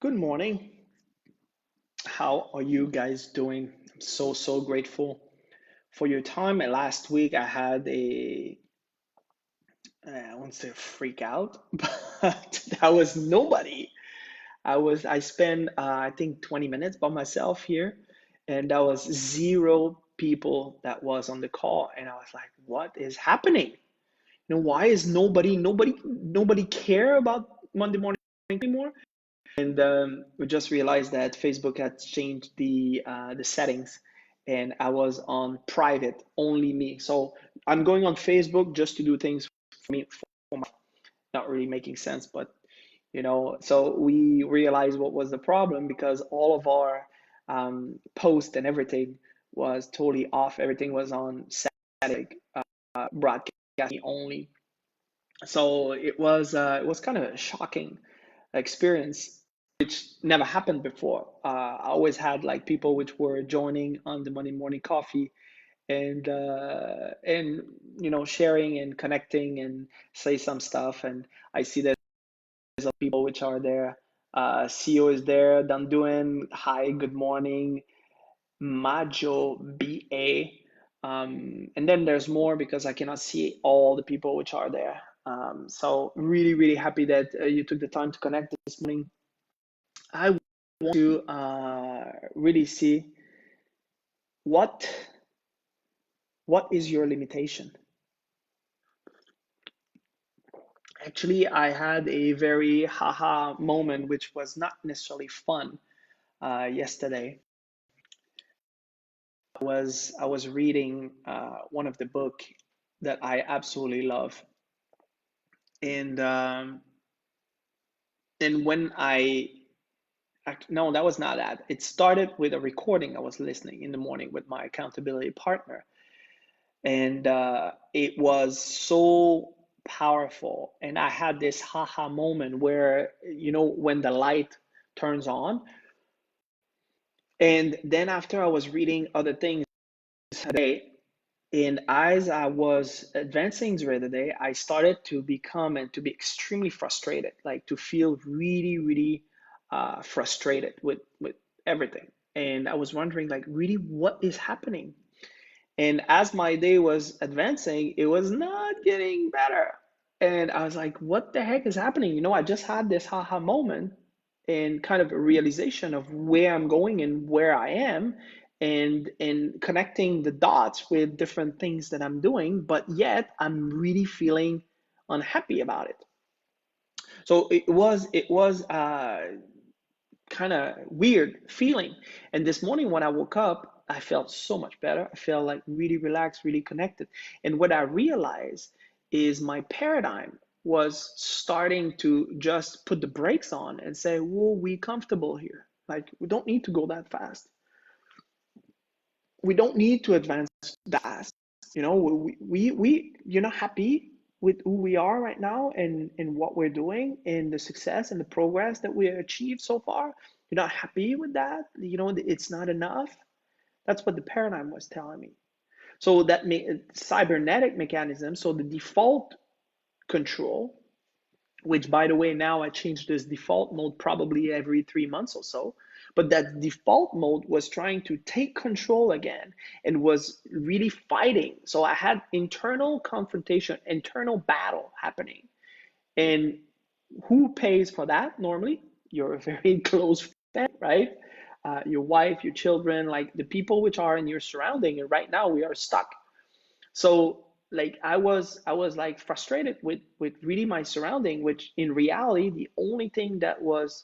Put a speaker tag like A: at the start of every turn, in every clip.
A: Good morning. How are you guys doing? I'm so grateful for your time. And last week I had I won't say a freak out, but that was nobody. I spent I think 20 minutes by myself here, and that was zero people that was on the call, and I was like, what is happening? Why is nobody care about Monday morning anymore? And we just realized that Facebook had changed the settings, and I was on private, only me. So I'm going on Facebook just to do things for me, for my, not really making sense, but so we realized what was the problem because all of our posts and everything was totally off. Everything was on static broadcasting only. So it was kind of a shocking experience, which never happened before. I always had like people which were joining on the Monday morning coffee and sharing and connecting and say some stuff. And I see that there's a people which are there. CEO is there. Danduin, hi, good morning. Majo BA. And then there's more because I cannot see all the people which are there. So really happy that you took the time to connect this morning. I want to really see what what is your limitation. Actually, I had a very haha moment, which was not necessarily fun yesterday. I was reading one of the book that I absolutely love, and when no, that was not that. It started with a recording I was listening in the morning with my accountability partner, and it was so powerful. And I had this haha moment where when the light turns on, and then after I was reading other things today. And as I was advancing through the day, I started to become and to be extremely frustrated, like to feel really frustrated with everything. And I was wondering, like, really, what is happening? And as my day was advancing, it was not getting better. And I was like, what the heck is happening? I just had this haha moment and kind of a realization of where I'm going and where I am and connecting the dots with different things that I'm doing, but yet I'm really feeling unhappy about it. So it was kind of weird feeling. And this morning when I woke up, I felt so much better. I felt like really relaxed, really connected. And what I realized is my paradigm was starting to just put the brakes on and say, whoa, we comfortable here. Like we don't need to go that fast. We don't need to advance that fast. You're not happy with who we are right now and what we're doing and the success and the progress that we achieved so far. You're not happy with that. It's not enough. That's what the paradigm was telling me. So that cybernetic mechanism, so the default control, which by the way, now I changed this default mode probably every 3 months or so. But that default mode was trying to take control again and was really fighting. So I had internal confrontation, internal battle happening. And who pays for that normally? Your very close friend, right? Your wife, your children, like the people which are in your surrounding. And right now we are stuck. So like I was like frustrated with really my surrounding, which in reality the only thing that was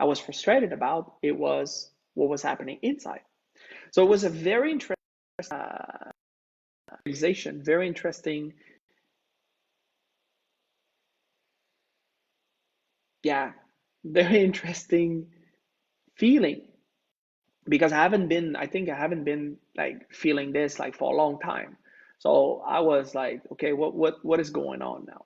A: I was frustrated about it was what was happening inside. So it was a very interesting realization, very interesting, yeah, very interesting feeling because I think I haven't been like feeling this like for a long time. So I was like, okay, what is going on now?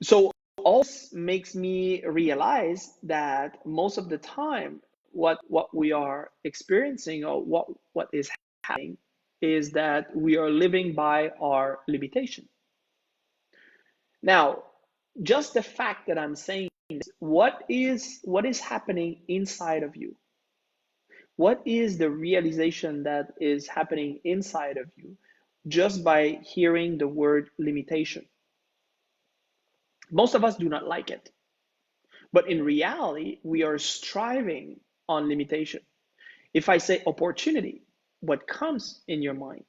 A: So all this makes me realize that most of the time, what we are experiencing or what is happening is that we are living by our limitation. Now, just the fact that I'm saying what is happening inside of you? What is the realization that is happening inside of you just by hearing the word limitation? Most of us do not like it, but in reality, we are striving on limitation. If I say opportunity, what comes in your mind?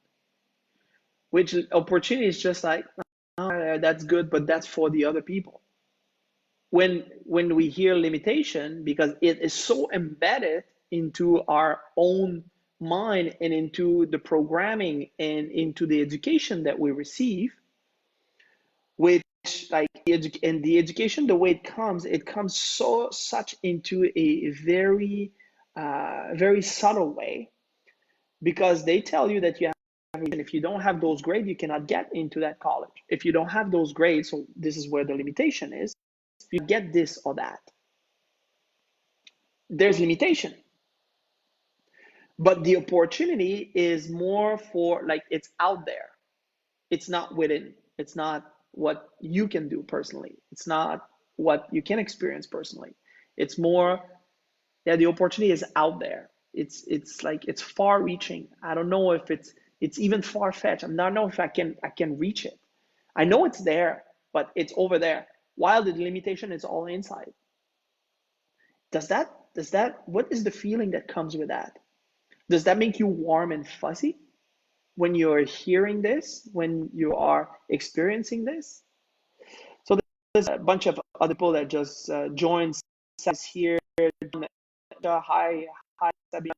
A: Which opportunity is just like, oh, that's good, but that's for the other people. When we hear limitation, because it is so embedded into our own mind and into the programming and into the education that we receive, which like and the education, the way it comes so such into a very very subtle way, because they tell you that you have, and if you don't have those grades, you cannot get into that college. If you don't have those grades, so this is where the limitation is, you get this or that. There's limitation, but the opportunity is more for, like, it's out there. It's not within. It's not what you can do personally. It's not what you can experience personally. It's more, yeah, the opportunity is out there. It's like it's far reaching. I don't know if it's even far fetched. I don't know if I can reach it. I know it's there, but it's over there. While the limitation is all inside. Does that what is the feeling that comes with that? Does that make you warm and fuzzy when you're hearing this, when you are experiencing this? So there's a bunch of other people that just joined us here. Hi, hi, Sabina.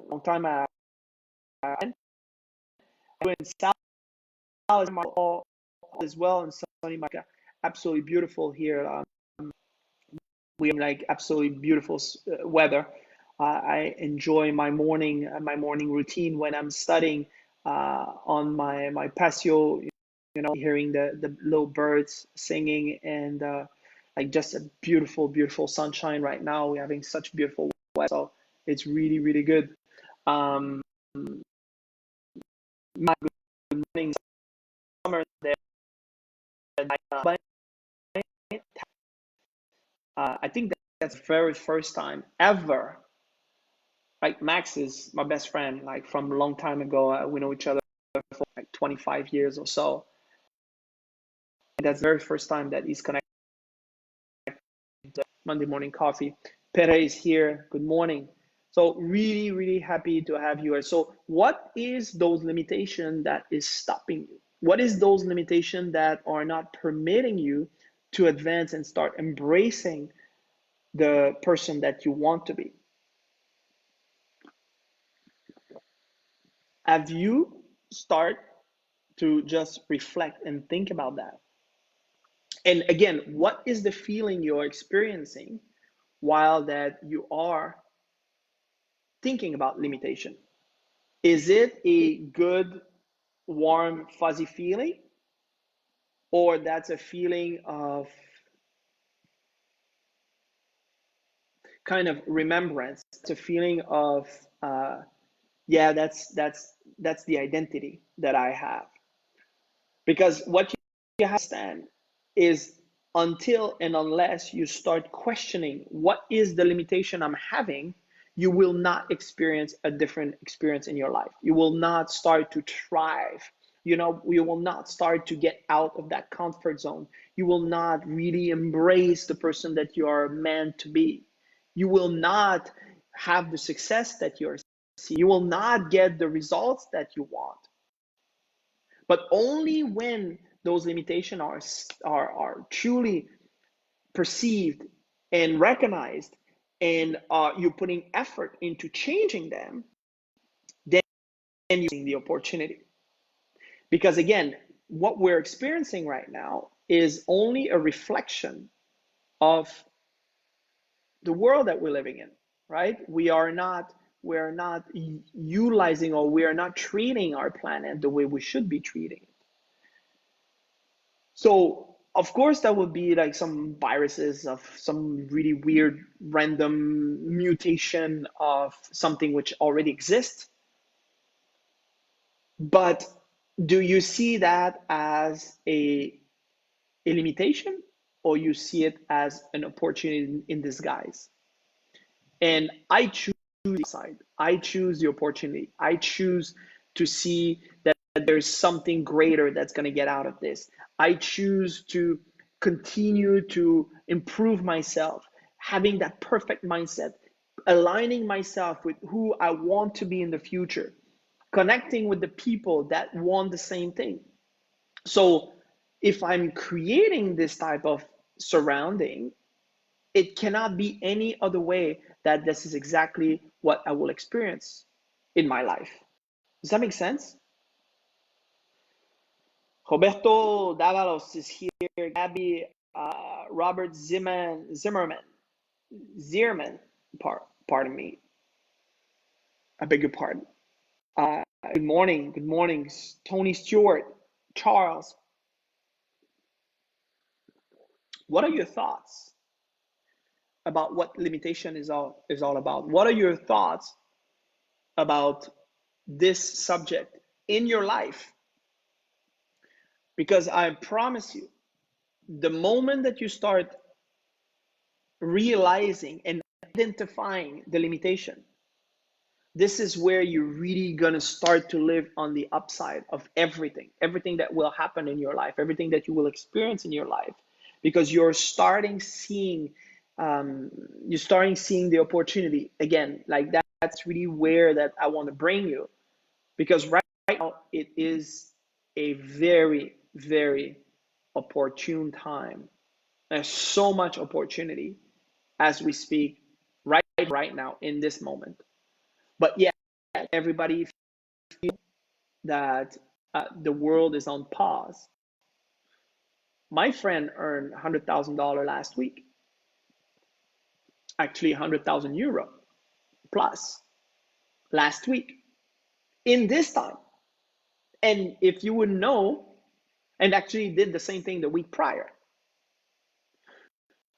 A: Long time. Doing Sal as well, and Sunny Micah. Absolutely beautiful here. We have like absolutely beautiful weather. I enjoy my morning routine when I'm studying on my patio. Hearing the little birds singing, and like just a beautiful, beautiful sunshine right now. We're having such beautiful weather, so it's really, really good. Um, my good morning summer there. But I think that's the very first time ever. Like, Max is my best friend, like from a long time ago. We know each other for like 25 years or so. And that's the very first time that he's connected to Monday Morning Coffee. Pere is here. Good morning. So really, really happy to have you here. So what is those limitations that is stopping you? What is those limitations that are not permitting you to advance and start embracing the person that you want to be? Have you start to just reflect and think about that? And again, what is the feeling you're experiencing while that you are thinking about limitation? Is it a good, warm, fuzzy feeling? Or that's a feeling of kind of remembrance? It's a feeling of, yeah, that's the identity that I have. Because what you have to understand is, until and unless you start questioning what is the limitation I'm having, you will not experience a different experience in your life. You will not start to thrive. You will not start to get out of that comfort zone. You will not really embrace the person that you are meant to be. You will not have the success that you're seeing. You will not get the results that you want. But only when those limitations are truly perceived and recognized, and you're putting effort into changing them, then you're seeing the opportunity. Because again, what we're experiencing right now is only a reflection of the world that we're living in, right? We're not utilizing, or we are not treating our planet the way we should be treating it. So of course that would be like some viruses of some really weird random mutation of something which already exists. But do you see that as a a limitation or you see it as an opportunity in disguise. And I choose the side. I choose the opportunity. I choose to see that there's something greater that's going to get out of this. I choose to continue to improve myself, having that perfect mindset, aligning myself with who I want to be in the future, connecting with the people that want the same thing. So if I'm creating this type of surrounding, it cannot be any other way that this is exactly what I will experience in my life. Does that make sense? Roberto Davalos is here. Gabby, Robert Zimmerman, pardon me. I beg your pardon. Good morning. Good morning. Tony Stewart, Charles. What are your thoughts about what limitation is all about? What are your thoughts about this subject in your life? Because I promise you, the moment that you start realizing and identifying the limitation, this is where you're really going to start to live on the upside of everything that will happen in your life, everything that you will experience in your life, because you're starting seeing the opportunity again. Like that's really where that I want to bring you, because right now it is a very, very opportune time. There's so much opportunity as we speak right now in this moment. But yeah, everybody feel that the world is on pause. My friend earned $100,000 last week, actually 100,000 euro plus last week in this time. And if you would know, and actually did the same thing the week prior.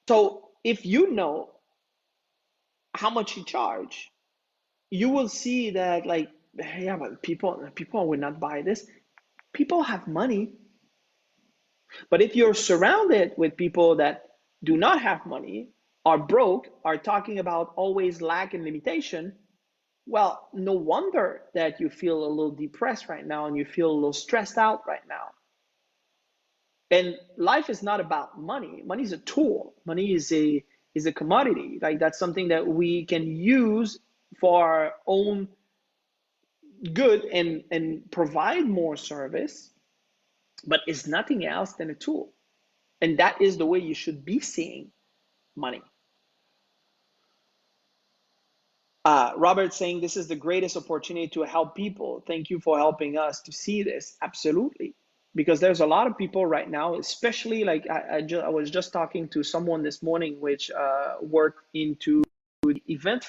A: So if you know how much he charged, you will see that like, yeah, but people would not buy this. People have money. But if you're surrounded with people that do not have money, are broke, are talking about always lack and limitation, well, no wonder that you feel a little depressed right now and you feel a little stressed out right now. And life is not about money. Money is a tool. Money is a commodity. Like that's something that we can use for our own good and provide more service, but it's nothing else than a tool. And that is the way you should be seeing money. Robert saying this is the greatest opportunity to help people. Thank you for helping us to see this. Absolutely. Because there's a lot of people right now, especially like I was just talking to someone this morning, which worked into the event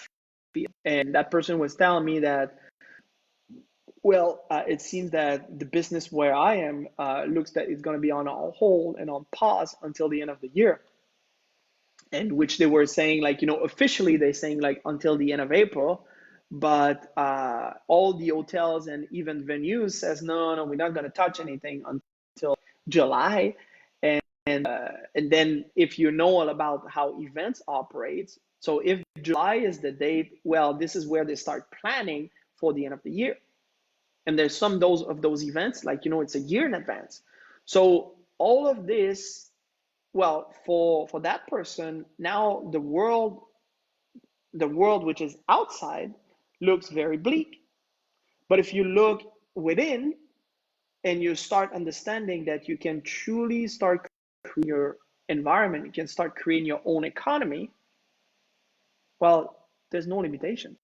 A: field. And that person was telling me that, well, it seems that the business where I am looks that it's going to be on hold and on pause until the end of the year. And which they were saying like, officially they're saying like until the end of April, but all the hotels and event venues says no, we're not going to touch anything until July. And then if you know all about how events operates, so if July is the date, well, this is where they start planning for the end of the year. And there's some those events like, it's a year in advance. So all of this, well, for that person, now the world which is outside looks very bleak. But if you look within and you start understanding that you can truly start creating your environment, you can start creating your own economy, well, there's no limitation.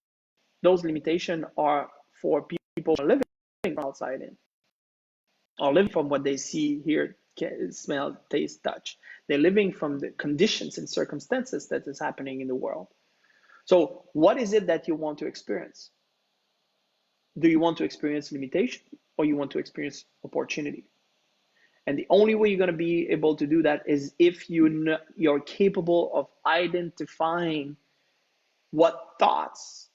A: Those limitations are for people who are living outside in, or living from what they see, hear, smell, taste, touch. They're living from the conditions and circumstances that is happening in the world. So what is it that you want to experience? Do you want to experience limitation or you want to experience opportunity? And the only way you're going to be able to do that is if you're capable of identifying what thoughts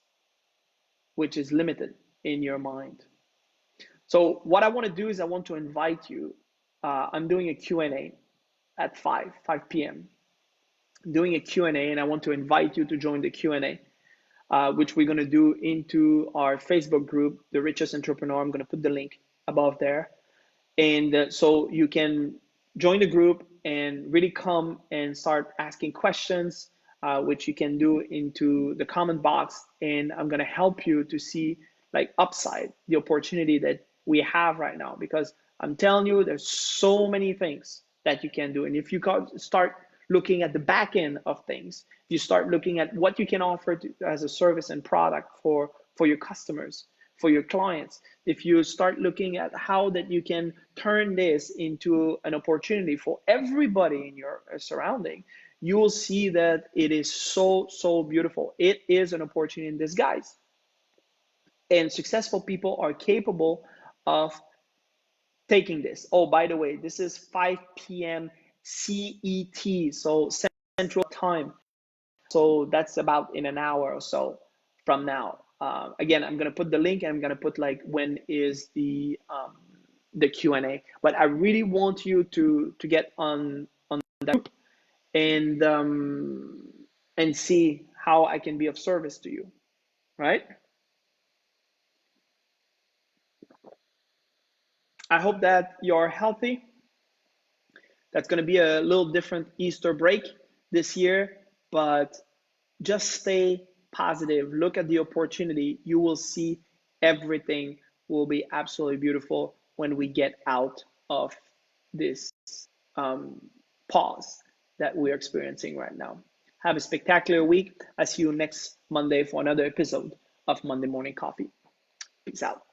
A: which is limited in your mind. So what I want to do is I want to invite you. I'm doing a Q&A. at 5 p.m., doing a Q&A, and I want to invite you to join the Q&A, which we're going to do into our Facebook group, The Richest Entrepreneur. I'm going to put the link above there. And so you can join the group and really come and start asking questions, which you can do into the comment box. And I'm going to help you to see like upside, the opportunity that we have right now, because I'm telling you, there's so many things that you can do. And if you start looking at the back end of things, you start looking at what you can offer as a service and product for your customers, for your clients. If you start looking at how that you can turn this into an opportunity for everybody in your surrounding, you will see that it is so beautiful. It is an opportunity in disguise. And successful people are capable of taking this. Oh, by the way, this is 5 p.m. CET, so Central Time. So that's about in an hour or so from now. Again, I'm gonna put the link, and I'm gonna put like when is the Q&A. But I really want you to get on that group and see how I can be of service to you, right? I hope that you're healthy. That's going to be a little different Easter break this year, but just stay positive. Look at the opportunity. You will see everything will be absolutely beautiful when we get out of this um, pause that we're experiencing right now. Have a spectacular week. I see you next Monday for another episode of Monday Morning Coffee. Peace out.